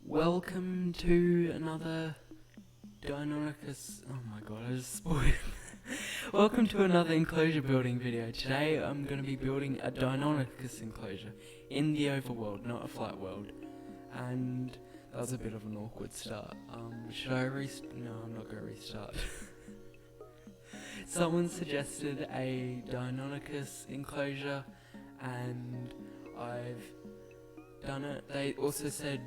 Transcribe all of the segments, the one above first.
Welcome to another Deinonychus. Oh my god, I just spoiled. Welcome to another enclosure building video. Today I'm going to be building a Deinonychus enclosure in the overworld, not a flat world. And that was a bit of an awkward start. Should I restart? No, I'm not going to restart. Someone suggested a Deinonychus enclosure, and I've done it. They also said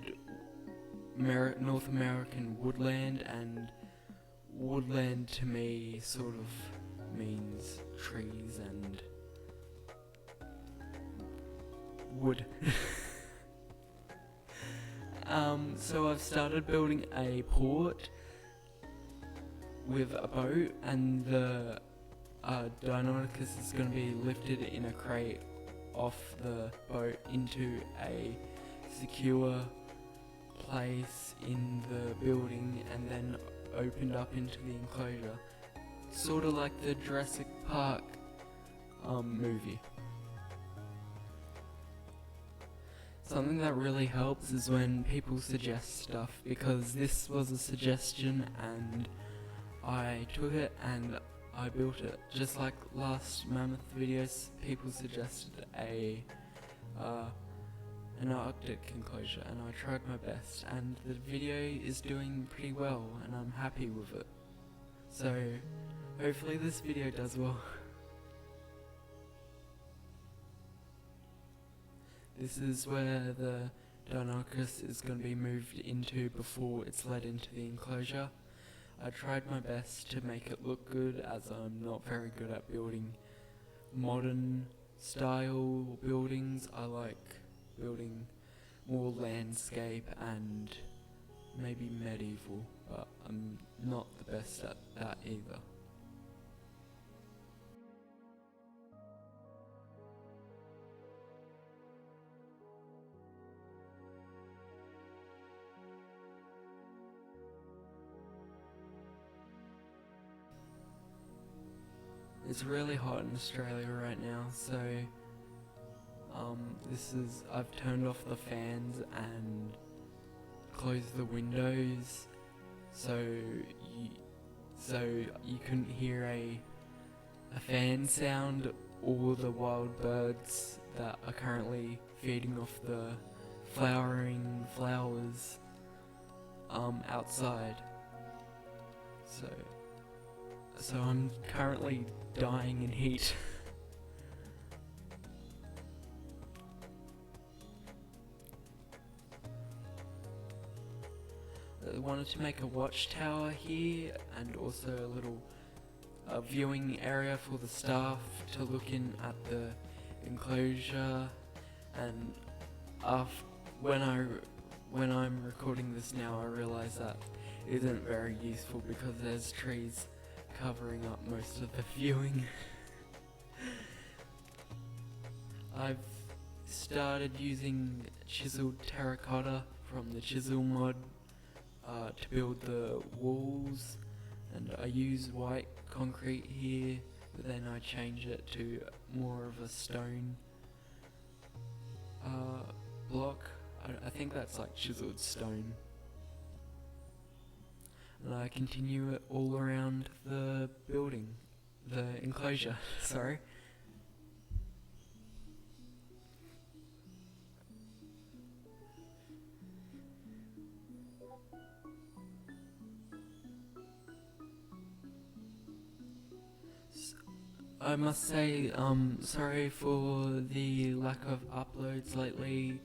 North American woodland, and woodland to me sort of means trees and wood. So I've started building a port with a boat, and the Deinonychus is going to be lifted in a crate off the boat into a secure place in the building and then opened up into the enclosure, sort of like the Jurassic Park movie. Something that really helps is when people suggest stuff, because this was a suggestion and I took it and I built it. Just like last mammoth videos, people suggested an Arctic enclosure, and I tried my best, and the video is doing pretty well and I'm happy with it. So hopefully this video does well. This is where the Deinonychus is going to be moved into before it's led into the enclosure. I tried my best to make it look good, as I'm not very good at building modern style buildings. I like building more landscape and maybe medieval, but I'm not the best at that either. It's really hot in Australia right now, so I've turned off the fans and closed the windows, so you couldn't hear a fan sound or the wild birds that are currently feeding off the flowering flowers outside. So I'm currently dying in heat. I wanted to make a watchtower here, and also a little viewing area for the staff to look in at the enclosure. And when I'm recording this now, I realise that isn't very useful because there's trees covering up most of the viewing. I've started using chiseled terracotta from the chisel mod to build the walls, and I use white concrete here, but then I change it to more of a stone block. I think that's like chiseled stone. And I continue it all around the building, the enclosure, sorry. I must say, sorry for the lack of uploads lately.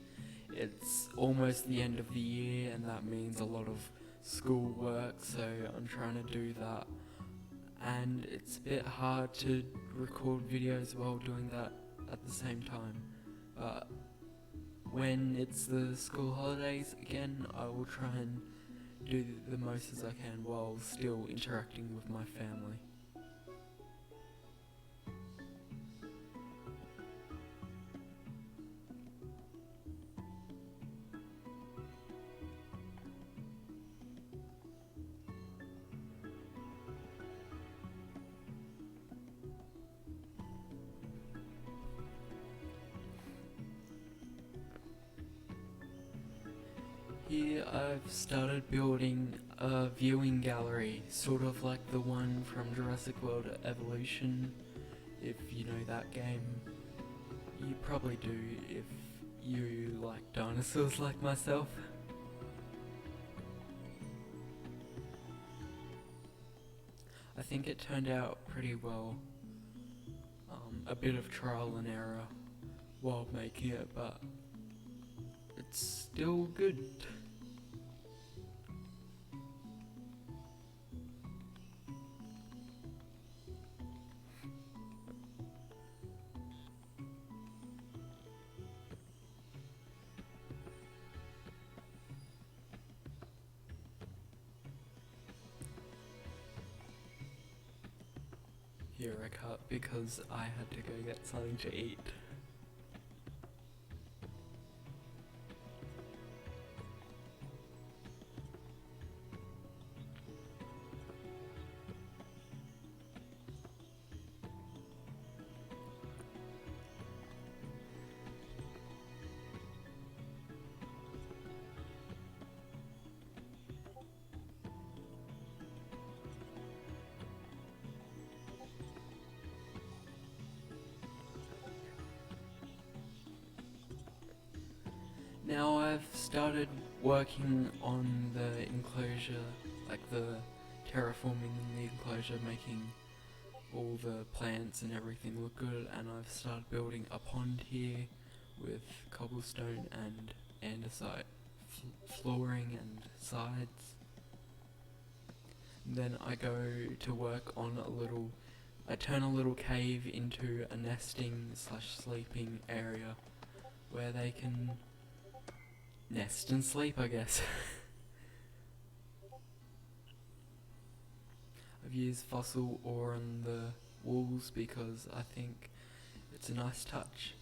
It's almost the end of the year, and that means a lot of school work, so I'm trying to do that. And it's a bit hard to record videos while doing that at the same time. But when it's the school holidays again, I will try and do the most as I can while still interacting with my family. Here I've started building a viewing gallery, sort of like the one from Jurassic World Evolution, if you know that game. You probably do if you like dinosaurs like myself. I think it turned out pretty well. A bit of trial and error while making it, but it's still good. Here I cut because I had to go get something to eat. Now I've started working on the enclosure, like the terraforming the enclosure, making all the plants and everything look good, and I've started building a pond here with cobblestone and andesite flooring and sides. And then I go to work on I turn a little cave into a nesting / sleeping area where they can nest and sleep, I guess. I've used fossil ore on the walls because I think it's a nice touch.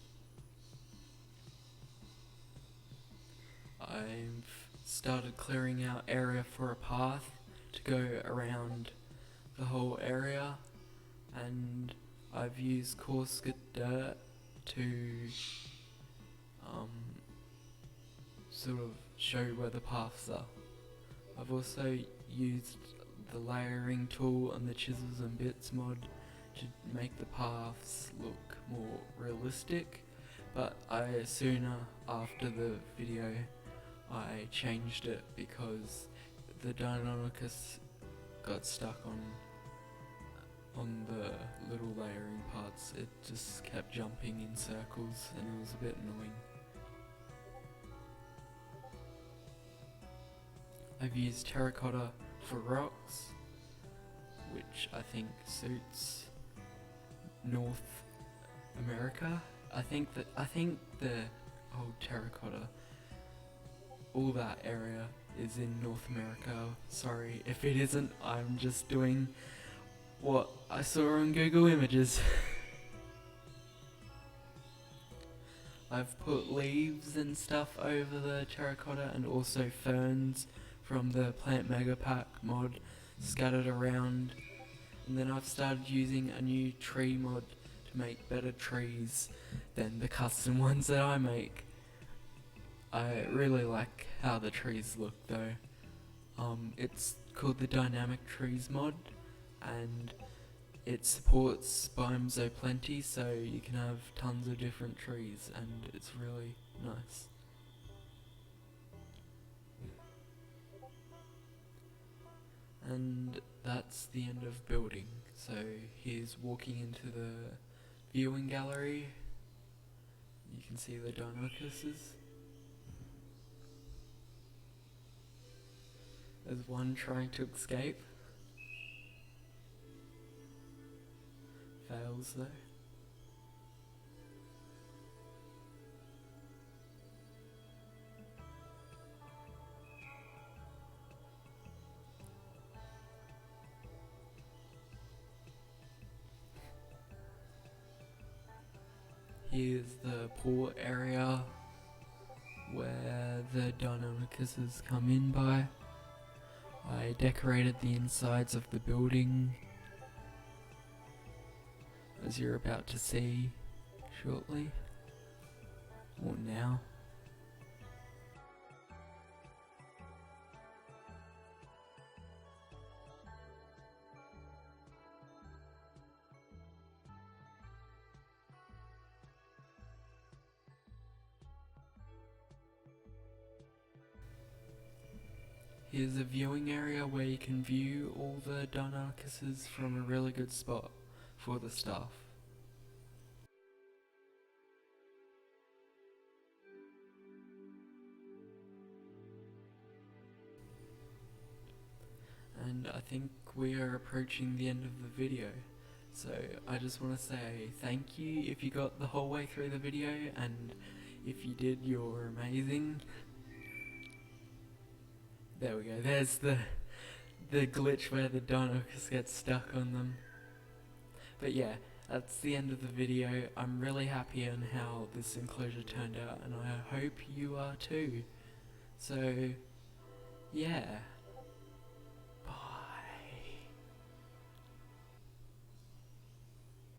I've started clearing out area for a path to go around the whole area, and I've used coarse dirt to sort of show where the paths are. I've also used the layering tool and the chisels and bits mod to make the paths look more realistic, but sooner after the video I changed it because the Deinonychus got stuck on the little layering parts. It just kept jumping in circles and it was a bit annoying. I've used terracotta for rocks, which I think suits North America. I think the whole terracotta, all that area is in North America. Sorry if it isn't, I'm just doing what I saw on Google Images. I've put leaves and stuff over the terracotta and also ferns from the Plant Mega Pack mod scattered around, and then I've started using a new tree mod to make better trees than the custom ones that I make. I really like how the trees look though. It's called the Dynamic Trees mod, and it supports biome so you can have tons of different trees, and it's really nice. And that's the end of building. So here's walking into the viewing gallery. You can see the Deinonychuses. There's one trying to escape. Fails though. Here's the pool area where the Deinonychuses come in by. I decorated the insides of the building, as you're about to see shortly, or now. Here's a viewing area where you can view all the Deinonychuses from a really good spot for the staff. And I think we are approaching the end of the video, so I just want to say thank you if you got the whole way through the video, and if you did, you're amazing. There we go, there's the glitch where the Deinonychus gets stuck on them. But yeah, that's the end of the video. I'm really happy on how this enclosure turned out, and I hope you are too. So yeah.